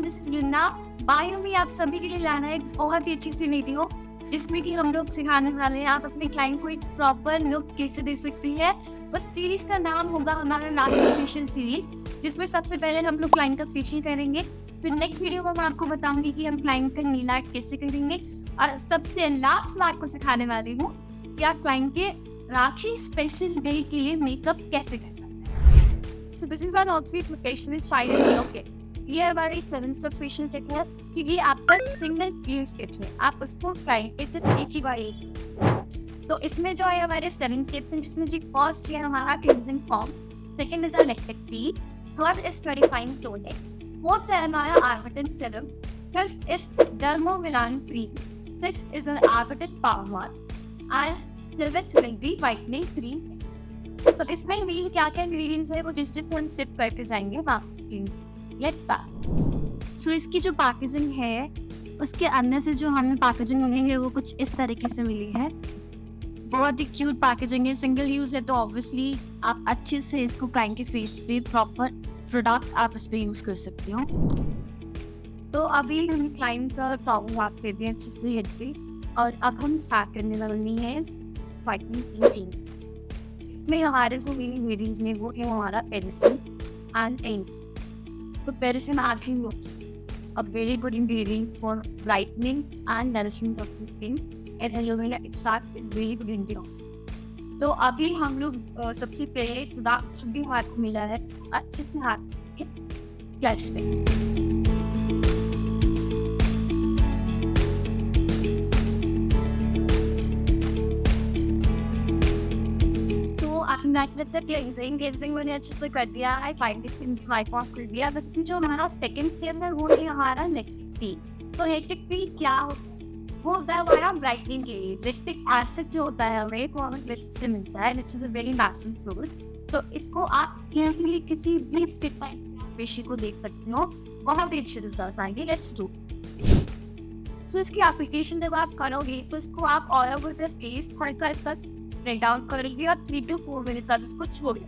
This is लिंदा। BuyUMe आप सभी के लिए लाना है एक बहुत ही अच्छी सी वीडियो जिसमें कि हम लोग सिखाने वाले हैं आप अपने क्लाइंट को एक प्रॉपर लुक कैसे दे सकती है। उस सीरीज का नाम होगा हमारा नाइट फेशियल सीरीज, जिसमें सबसे पहले हम लोग क्लाइंट का फेशियल करेंगे। फिर नेक्स्ट वीडियो में मैं आपको बताऊंगी कि हम क्लाइंट का नील आर्ट कैसे करेंगे, और सबसे लास्ट में आपको सिखाने वाली हूँ कि आप क्लाइंट के राखी स्पेशल डे के लिए मेकअप कैसे कर सकते हैं। So this is our outfit professional style kit. ये हमारी 7 स्टेप फेशियल किट है क्योंकि आपका सिंगल यूज किट है, आप उसको क्लाइंट पे सिर्फ एक ही बार यूज करें। तो इसमें जो है हमारे 7 स्टेप्स हैं, जिसमें जी फर्स्ट है हमारा cleansing form, second is electric tea, third is purifying tonic, fourth है हमारा आर्बिटन सीरम, फिफ्थ इज डर्मोविलान cream, sixth is an arbutin power mask and seventh will be whitening cream. तो इसमें मेन क्या क्या इंग्रेडिएंट्स है वो जिस हम सिप करके जाएंगे लेट्स स्टार्ट। सो इसकी जो पैकेजिंग है उसके अंदर से जो हमें पैकेजिंग मिली है वो कुछ इस तरीके से मिली है। बहुत ही क्यूट पैकेजिंग है, सिंगल यूज है तो ऑब्वियसली आप अच्छे से इसको क्लाइंट के फेस पे प्रॉपर प्रोडक्ट आप इस पे यूज कर सकते हो। तो अभी हम क्लाइंट का प्रॉब्लम आप कर दिए अच्छे से हेड पे, और अब हम स्टार्ट करने वाली है व्हाइटनिंग क्रीम। इसमें हमारे जो मेन इंग्रेडिएंट्स ने वो है हमारा पेरिसिन एंड पेंट्स। तो पेरिसिन आखिर a very good ingredient for brightening and nourishment of the skin, and aloe vera extract is very good antioxidant। तो अभी हम लोग सबसे पहले प्रोडक्ट भी हाथ को मिला है अच्छे से हाथ के क्लच दें। क्लींजिंग मैंने अच्छे से कर दिया है, क्लाइंट स्किन बाईपास कर दिया। बट जो हमारा सेकंड स्टेप है वो है हमारा इलेक्ट्रिक टी। तो इलेक्ट्रिक टी क्या वो होता है हमारा ब्राइटनिंग के लिए। इलेक्ट्रिक एसिड जो होता है हमें वो हमें मिल्क से मिलता है, which is a very natural source. तो इसको आप इजीली किसी भी स्किन फेशियल को देख सकते हो, बहुत ही अच्छे रिजल्ट्स आएंगे। Let's do. सो इसकी एप्लीकेशन जब आप करोगे तो इसको आप ऑल ओवर द फेस हल्का स्प्रेड आउट करेंगे और 3 to 4 मिनट्स आप इसको छोड़िए।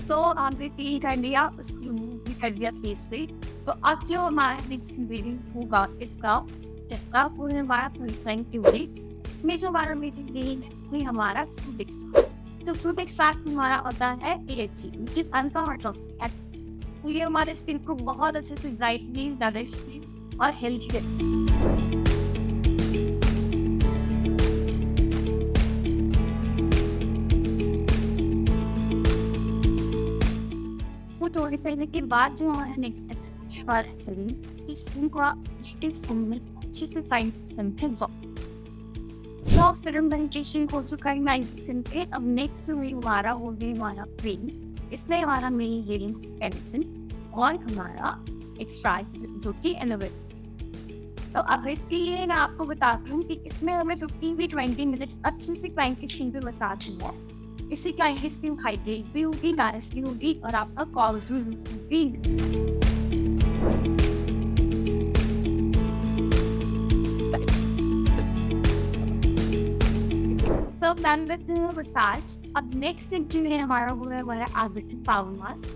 सो आपने टी कर लिया, उसको भी कर दिया फेस से। तो अब जो हमारा नेक्स्ट इंग्रेडिएंट होगा इसका स्टेप का वो है हमारा प्यूरिफाइंग टोनिक। इसमें जो हमारा मेन है वो हमारा फ्रूट एक्सट्रैक्ट। तो फ्रूट एक्सट्रैक्ट हमारा होता है THC, which is alpha-hydroxy acid. तो ये हमारे स्किन को बहुत अच्छे से ब्राइटनिंग, नरिशिंग और हेल्दी टोनिक करने के बाद जो हमारा नेक्स्ट स्टेप अच्छे से फाइन पेनिट्रेशन हो चुका है 90% पे। अब नेक्स्ट हमारा हो गया हमारा क्रीम। इसमें हमारा मेन इंग्रेडिएंट पेनिसिन और हमारा एक्सट्रैक्ट जो कि एलोए वेरा। तो अब इसके लिए मैं आपको बताती हूँ कि इसमें हमें 15 से 20 मिनट्स अच्छे से क्लाइंट की स्किन पे मसाज हुआ। इससे क्लाइंट की स्किन हाइड्रेट भी होगी, नरिश भी होगी और आपका कोलेजन भी। So done with the massage। अब नेक्स्ट स्टेप जो है हमारा वो है हमारा आर्बिटन पावर मास्क।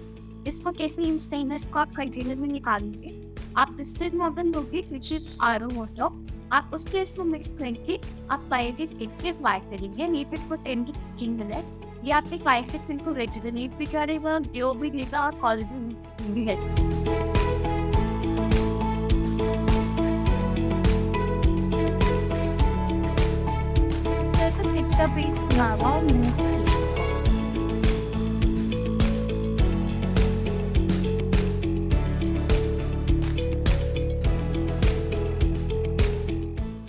इसको कैसे यूज करना है, इसको आप कंटेनर में निकालेंगे, आप डिस्टिल्ड वाटर लोगे व्हिच इज आरओ वाटर, आप उससे इसको मिक्स करके आप क्लाइंट के स्किन पे अप्लाई करेंगे। ये फिर फॉर 10 to 15 मिनट ये आपके क्लाइंट के स्किन को रेजुवेनेट भी करेगा, ग्लो भी देगा और कोलेजन भी है। Pizza base flour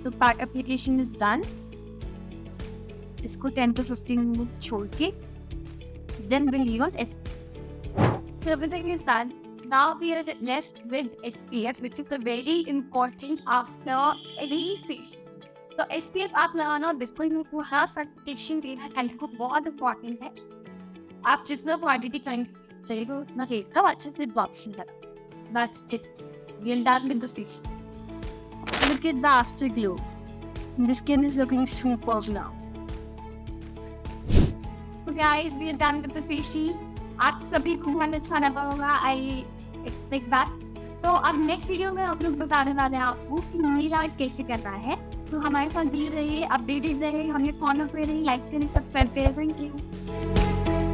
so part application is done। इसको 10 to 15 minutes छोड़ के then we'll use SPF। So everything is done। Now we are left with SPF, which is a very important after any facial। तो SPF आप लगाना बिल्कुल नहीं, हर certification देना client को बहुत इंपॉर्टेंट है। आप जितना क्वांटिटी क्लाइंट चाहिए उतना देगा अच्छे से बॉक्सिंग करें। That's it। We are done with the facial। Look at the afterglow। The skin is looking superb now। So guys, we are done with the facial. आप सभी को बहुत अच्छा लगा होगा, I expect that. तो अब नेक्स्ट वीडियो में हम लोग बताने वाले हैं आपको कि नील आर्ट कैसे करना है. तो हमारे साथ जुड़े रहिए, अपडेटेड रहिए, हमें फॉलो करें, लाइक करें, सब्सक्राइब करें. Thank you.